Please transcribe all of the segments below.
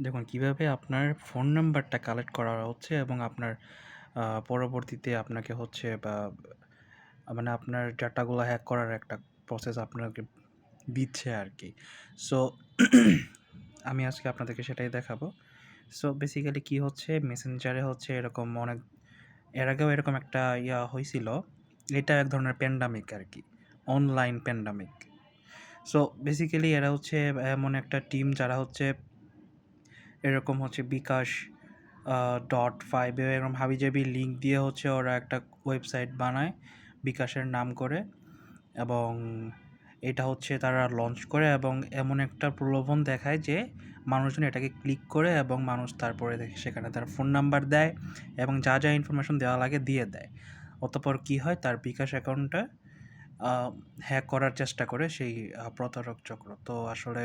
দেখুন কিভাবে আপনার ফোন নাম্বারটা কালেক্ট করা হচ্ছে এবং আপনার পরবর্তীতে আপনাকে হচ্ছে বা মানে আপনার ডাটাগুলো হ্যাক করার একটা প্রসেস আপনাকে দিচ্ছে আর কি। সো আমি আজকে আপনাদেরকে সেটাই দেখাবো। সো বেসিক্যালি কি হচ্ছে, মেসেঞ্জারে হচ্ছে এরকম অনেক এর আগেও এরকম একটা হয়েছিল। এটা এক ধরনের প্যান্ডামিক আর কি, অনলাইন প্যান্ডামিক। সো বেসিক্যালি এরা হচ্ছে এমন একটা টিম যারা হচ্ছে এরকম হচ্ছে বিকাশ .5 এরকম হাবিজাবি লিঙ্ক দিয়ে হচ্ছে ওরা একটা ওয়েবসাইট বানায় বিকাশের নাম করে, এবং এটা হচ্ছে তারা লঞ্চ করে এবং এমন একটা প্রলোভন দেখায় যে মানুষজন এটাকে ক্লিক করে এবং মানুষ তারপরে দেখে সেখানে তার ফোন নাম্বার দেয় এবং যা যা ইনফরমেশন দেওয়া লাগে দিয়ে দেয়। অতঃপর কী হয়, তার বিকাশ অ্যাকাউন্টটা হ্যাক করার চেষ্টা করে সেই প্রতারক চক্র। তো আসলে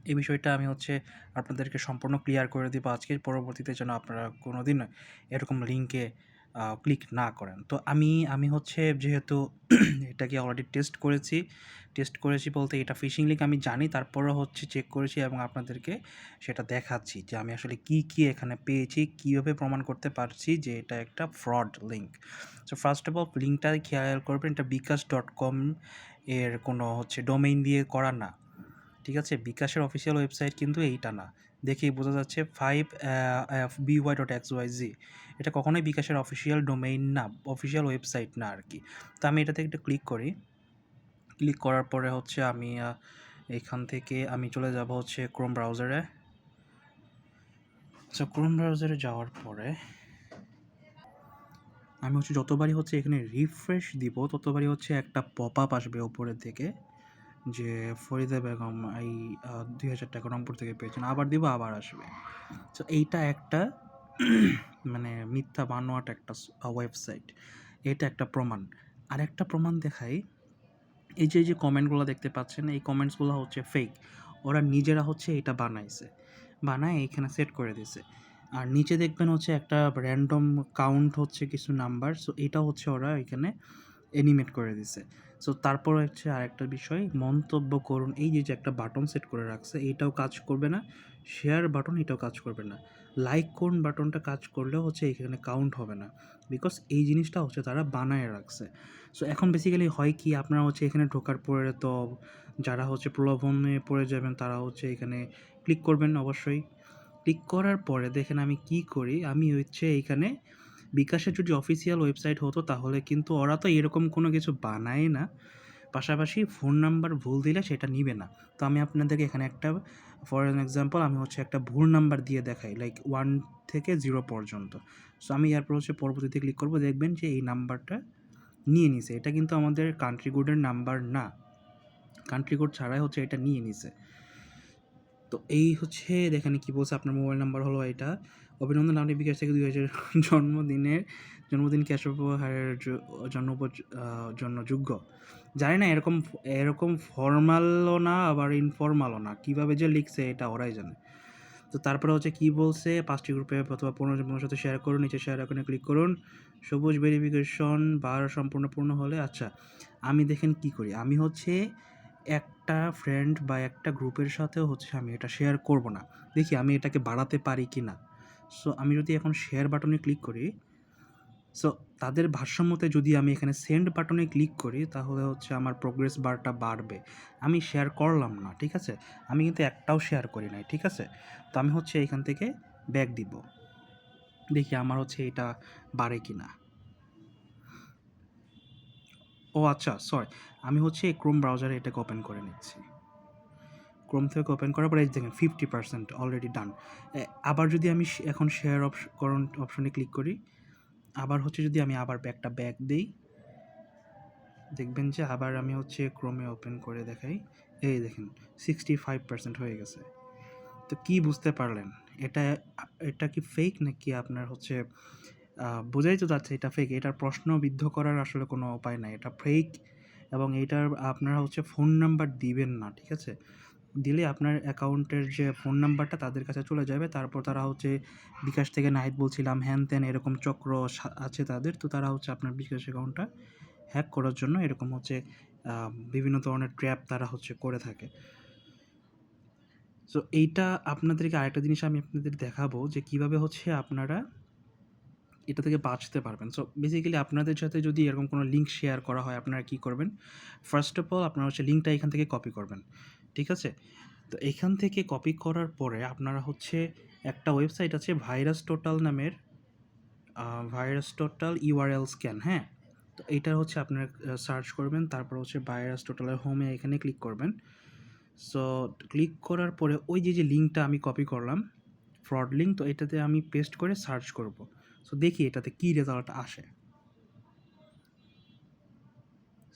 এই বিষয়টা আমি হচ্ছে আপনাদেরকে সম্পূর্ণ ক্লিয়ার করে দিব আজকের, পরবর্তীতে যেন আপনারা কোনো দিন এরকম লিঙ্কে ক্লিক না করেন। তো আমি হচ্ছে যেহেতু এটাকে অলরেডি টেস্ট করেছি বলতে এটা ফিশিং লিঙ্ক আমি জানি, তারপরেও হচ্ছে চেক করেছি এবং আপনাদেরকে সেটা দেখাচ্ছি যে আমি আসলে কি এখানে পেয়েছি, কীভাবে প্রমাণ করতে পারছি যে এটা একটা fraud link. So first of all লিঙ্কটা খেয়াল করবেন, এটা বিকাশ.com এর কোনো হচ্ছে ডোমেইন দিয়ে করা না, ঠিক আছে? বিকাশের অফিসিয়াল ওয়েবসাইট কিন্তু এইটা না। দেখেই বোঝা যাচ্ছে 5by.xyz, এটা কখনোই বিকাশের অফিসিয়াল ডোমেইন না, অফিসিয়াল ওয়েবসাইট না আর কি। তো আমি এটাতে একটু ক্লিক করি। ক্লিক করার পরে হচ্ছে আমি এখান থেকে আমি চলে যাব হচ্ছে ক্রোম ব্রাউজারে। সো ক্রোম ব্রাউজারে যাওয়ার পরে আমি হচ্ছে যতবারই হচ্ছে এখানে রিফ্রেশ দিব ততবারই হচ্ছে একটা পপ আপ আসবে ওপরের দিকে যে ফরিদা বেগম এই ২,০০০ টাকা রংপুর থেকে পেয়েছেন, আবার দিব আবার আসবে। সো এইটা একটা মানে মিথ্যা বানোয়াট একটা ওয়েবসাইট, এটা একটা প্রমাণ। আর একটা প্রমাণ দেখাই, এই যে কমেন্টগুলো দেখতে পাচ্ছেন, এই কমেন্টসগুলো হচ্ছে ফেক। ওরা নিজেরা হচ্ছে এটা বানায় এখানে সেট করে দিছে। আর নিচে দেখবেন হচ্ছে একটা র্যান্ডম কাউন্ট হচ্ছে কিছু নাম্বার, সো এটা হচ্ছে ওরা এখানে অ্যানিমেট করে দিছে। সো তারপর হচ্ছে আরেকটা বিষয়, মন্তব্য করুন, এই যে একটা বাটন সেট করে রাখছে, এইটাও কাজ করবে না। শেয়ার বাটন, এটাও কাজ করবে না। লাইক করুন বাটনটা কাজ করলেও হচ্ছে এখানে কাউন্ট হবে না, বিকজ এই জিনিসটা হচ্ছে তারা বানায় রাখছে। সো এখন বেসিক্যালি হয় কি, আপনারা হচ্ছে এখানে ঢোকার পরে তো যারা হচ্ছে প্রলোভনে পড়ে যাবেন তারা হচ্ছে এখানে ক্লিক করবেন অবশ্যই। ক্লিক করার পরে দেখেন আমি কি করি, আমি হচ্ছে এইখানে বিকাশের যদি অফিসিয়াল ওয়েবসাইট হতো তাহলে কিন্তু ওরা তো এরকম কোনো কিছু বানায় না, পাশাপাশি ফোন নাম্বার ভুল দিলে সেটা নিবে না। তো আমি আপনাদেরকে এখানে একটা ফর অ্যান এক্সাম্পল আমি হচ্ছে একটা ভুল নাম্বার দিয়ে দেখাই, লাইক 1 থেকে 0 পর্যন্ত। সো আমি এরপর হচ্ছে পরবর্তীতে ক্লিক করব, দেখবেন যে এই নাম্বারটা নিয়ে নিছে। এটা কিন্তু আমাদের কান্ট্রি কোডের নাম্বার না, কান্ট্রি কোড ছাড়াই হচ্ছে এটা নিয়ে নিছে। তো এই হচ্ছে দেখেন কি বলছে, আপনার মোবাইল নাম্বার হলো এটা, অভিনন্দন, আপনি বিকাশ থেকে ২০০০ জন্মদিন ক্যাশ উপহারের জন্য যোগ্য। জানি না এরকম এরকম ফর্মালও না আবার ইনফর্মালও না, কীভাবে যে লিখছে এটা ওরাই জানে। তো তারপরে হচ্ছে কি বলছে, ৫টি গ্রুপে অথবা ১৫ জনের সাথে শেয়ার করুন, নিচে শেয়ার আইকনে ক্লিক করুন, সবুজ ভেরিফিকেশন বার সম্পূর্ণ পূর্ণ হলে। আচ্ছা, আমি দেখেন কি করি, আমি হচ্ছে একটা ফ্রেন্ড বা একটা গ্রুপের সাথেও হচ্ছে আমি এটা শেয়ার করব না, দেখি আমি এটাকে বাড়াতে পারি কি না। সো আমি যদি এখন শেয়ার বাটনে ক্লিক করি, সো তাদের ভারসাম্যতে যদি আমি এখানে সেন্ড বাটনে ক্লিক করি তাহলে হচ্ছে আমার প্রোগ্রেস বারটা বাড়বে। আমি শেয়ার করলাম না, ঠিক আছে? আমি কিন্তু একটাও শেয়ার করি নাই, ঠিক আছে? তো আমি হচ্ছে এখান থেকে ব্যাক দিব, দেখি আমার হচ্ছে এটা বাড়ে কি না। ও আচ্ছা, সরি, আমি হচ্ছে ক্রোম ব্রাউজারে এটাকে ওপেন করে নিচ্ছি। ক্রোম থেকে ওপেন করার পরে এই দেখেন 50% অলরেডি ডান। আবার যদি আমি এখন শেয়ার অপশনে ক্লিক করি, আবার হচ্ছে যদি আমি আবার ব্যাক দিই, দেখবেন যে আবার আমি হচ্ছে ক্রোমে ওপেন করে দেখাই, এই দেখেন 65% হয়ে গেছে। তো কি বুঝতে পারলেন, এটা এটা কি ফেক নাকি আপনার হচ্ছে বোঝাই তো যাচ্ছে এটা ফেক, এটার প্রশ্নবিদ্ধ করার আসলে কোনো উপায় নাই, এটা ফেক। এবং এইটার আপনারা হচ্ছে ফোন নাম্বার দিবেন না, ঠিক আছে? দিলে আপনার অ্যাকাউন্টের যে ফোন নাম্বারটা তাদের কাছে চলে যাবে, তারপর তারা হচ্ছে বিকাশ থেকে নাহিদ বলছিলাম হ্যান ত্যান এরকম চক্র আছে তাদের, তো তারা হচ্ছে আপনার বিকাশ অ্যাকাউন্টটা হ্যাক করার জন্য এরকম হচ্ছে বিভিন্ন ধরনের ট্র্যাপ তারা হচ্ছে করে থাকে। সো এইটা আপনাদেরকে আরেকটা জিনিস আমি আপনাদের দেখাবো যে কীভাবে হচ্ছে আপনারা এটা থেকে বাঁচতে পারবেন। সো বেসিক্যালি আপনাদের সাথে যদি এরকম কোনো লিঙ্ক শেয়ার করা হয়, আপনারা কী করবেন? ফার্স্ট অফ অল আপনারা হচ্ছে লিঙ্কটা এখান থেকে কপি করবেন। ঠিক আছে? তো এখান থেকে কপি করার পরে আপনারা হচ্ছে একটা ওয়েবসাইট আছে ভাইরাস টোটাল নামের, ভাইরাস টোটাল ইউআরএল স্ক্যান, হ্যাঁ? তো এইটা হচ্ছে আপনারা সার্চ করবেন, তারপর হচ্ছে ভাইরাস টোটালের হোমে এখানে ক্লিক করবেন। সো ক্লিক করার পরে ওই যে লিঙ্কটা আমি কপি করলাম, ফ্রড লিঙ্ক, তো এটাতে আমি পেস্ট করে সার্চ করব। সো দেখি এটাতে কী রেজাল্ট আসে।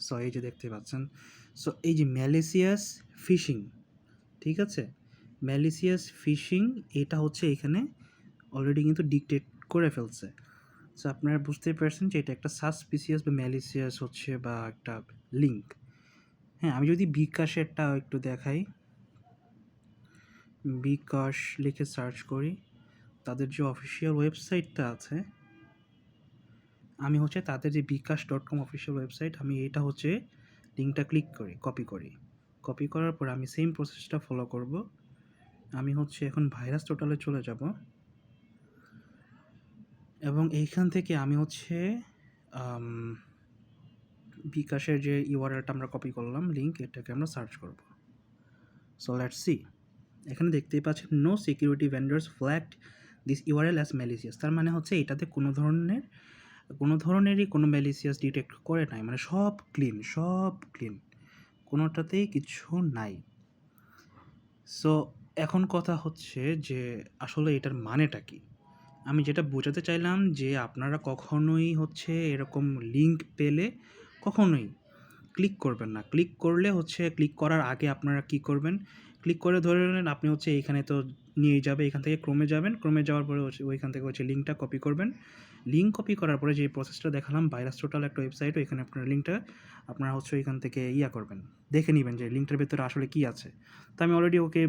সো এই যে দেখতে পাচ্ছেন, সো এই যে ম্যালিসিয়াস ফিশিং, ঠিক আছে? ম্যালিসিয়াস ফিশিং এটা হচ্ছে এখানে অলরেডি কিন্তু ডিকটেট করে ফেলছে। সো আপনারা বুঝতেই পারছেন যে এটা একটা সাসপিসিয়াস বা ম্যালিসিয়াস হচ্ছে বা একটা লিঙ্ক। হ্যাঁ, আমি যদি বিকাশেরটা একটু দেখাই, বিকাশ লিখে সার্চ করি, তাদের যে অফিসিয়াল ওয়েবসাইটটা আছে, আমি হচ্ছে তাদের যে বিকাশ.com অফিসিয়াল ওয়েবসাইট, আমি এটা হচ্ছে লিঙ্কটা ক্লিক করি, কপি করি। কপি করার পর আমি সেম প্রসেসটা ফলো করব। আমি হচ্ছে এখন ভাইরাস টোটালে চলে যাব এবং এইখান থেকে আমি হচ্ছে বিকাশের যে ইউআরএলটা আমরা কপি করলাম লিঙ্ক, এটাকে আমরা সার্চ করব। So let's see. এখানে দেখতেই পাচ্ছেন no security vendors flagged this URL as malicious. তার মানে হচ্ছে এটাতে কোনো ধরনেরই কোনো ম্যালিসিয়াস ডিটেক্ট করে নাই, মানে সব ক্লিন, কোনোটাতেই কিছু নাই। সো এখন কথা হচ্ছে যে আসলে এটার মানেটা কি? আমি যেটা বোঝাতে চাইলাম যে আপনারা কখনোই হচ্ছে এরকম লিঙ্ক পেলে কখনোই ক্লিক করবেন না। ক্লিক করলে হচ্ছে ক্লিক করার আগে আপনারা কী করবেন? ক্লিক করে ধরে নিলেন আপনি হচ্ছে এইখানে তো নিয়ে যাবে, এখান থেকে ক্রোমে যাবেন, ক্রোমে যাওয়ার পরে হচ্ছে ওইখান থেকে হচ্ছে লিঙ্কটা কপি করবেন। লিঙ্ক কপি করার পরে যে প্রসেসটা দেখালাম ভাইরাস টোটাল একটা ওয়েবসাইট, ওইখানে আপনার লিঙ্কটা আপনারা হচ্ছে ওইখান থেকে করবেন, দেখে নেবেন যে লিঙ্কটার ভেতরে আসলে কী আছে। তো আমি অলরেডি ওকে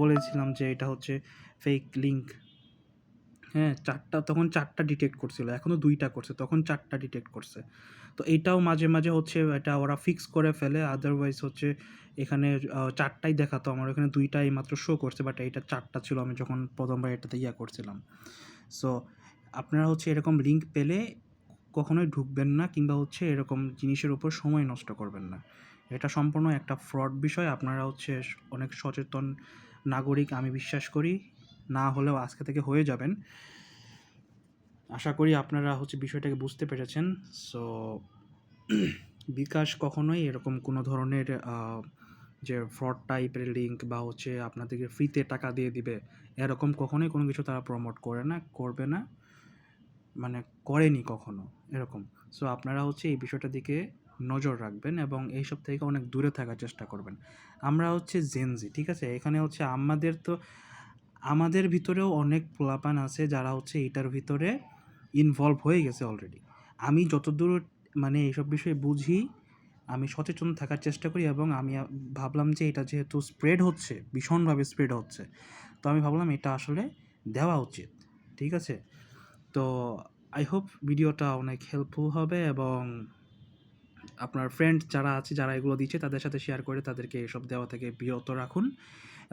বলেছিলাম যে এটা হচ্ছে ফেক লিঙ্ক। হ্যাঁ, তখন ৪টা ডিটেক্ট করছিল। এখনও ২টা করছে, তখন ৪টা ডিটেক্ট করছে। তো এইটাও মাঝে, মাঝে হচ্ছে এটা ওরা ফিক্স করে ফেলে। আদারওয়াইজ হচ্ছে এখানে ৪টাই দেখাতো, আমার ওখানে ২টাই মাত্র শো করছে, বাট এইটা ৪টা ছিল আমি যখন ১ম বার এটাতে করছিলাম। সো আপনারা হচ্ছে এরকম লিঙ্ক পেলে কখনোই ঢুকবেন না, কিংবা হচ্ছে এরকম জিনিসের উপর সময় নষ্ট করবেন না। এটা সম্পূর্ণ একটা ফ্রড বিষয়। আপনারা হচ্ছে অনেক সচেতন নাগরিক আমি বিশ্বাস করি। না হলেও আজকে থেকে হয়ে যাবেন। আশা করি আপনারা হচ্ছে বিষয়টাকে বুঝতে পেরেছেন। সো বিকাশ কখনোই এরকম কোনো ধরনের যে ফ্রড টাইপের লিঙ্ক বা হচ্ছে আপনাদেরকে ফ্রিতে টাকা দিয়ে দিবে, এরকম কখনোই কোনো কিছু তারা প্রমোট করে না, করবে না, মানে করেনি কখনো এরকম। সো আপনারা হচ্ছে এই বিষয়টার দিকে নজর রাখবেন এবং এইসব থেকে অনেক দূরে থাকার চেষ্টা করবেন। আমরা হচ্ছে জেনজি, ঠিক আছে? এখানে হচ্ছে আমাদের ভিতরেও অনেক পোলাপান আছে যারা হচ্ছে এটার ভিতরে ইনভলভ হয়ে গেছে অলরেডি। আমি যতদূর মানে এইসব বিষয়ে বুঝি, আমি সচেতন থাকার চেষ্টা করি এবং আমি ভাবলাম যে এটা যেহেতু স্প্রেড হচ্ছে, ভীষণভাবে স্প্রেড হচ্ছে, তো আমি ভাবলাম এটা আসলে দেওয়া উচিত। ঠিক আছে? তো আই হোপ ভিডিওটা অনেক হেল্পফুল হবে এবং আপনার ফ্রেন্ড যারা আছে, যারা এগুলো দিচ্ছে, তাদের সাথে শেয়ার করে তাদেরকে এসব দেওয়া থেকে বিরত রাখুন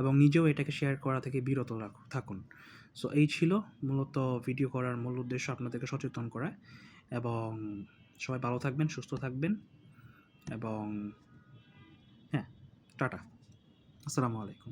এবং নিজেও এটাকে শেয়ার করা থেকে বিরত থাকুন। সো এই ছিল মূলত ভিডিও করার মূল উদ্দেশ্য, আপনাদেরকে সচেতন করা। এবং সবাই ভালো থাকবেন, সুস্থ থাকবেন এবং হ্যাঁ, টাটা। আসসালামু আলাইকুম।